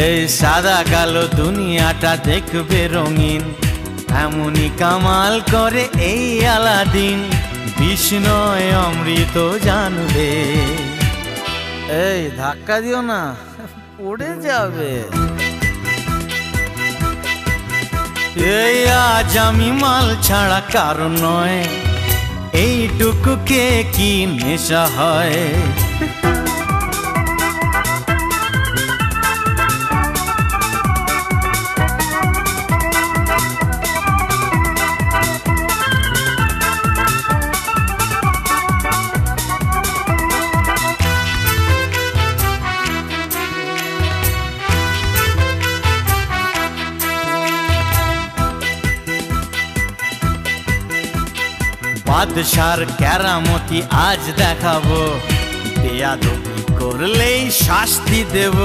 এই সাদা কালো দুনিয়াটা দেখবে রঙিন, এমনই কামাল করে এই আলাদিন, বিষ্ণয় অমৃত জানবে। এই ধাক্কা দিও না, পড়ে যাবে। এই আজ আমি মাল ছাড়া কারণ নয়, এইটুকুকে কি নেশা হয়। বাদশার কেরামতি আজ দেখাবো, বেয়াদবি করলেই শাস্তি দেব।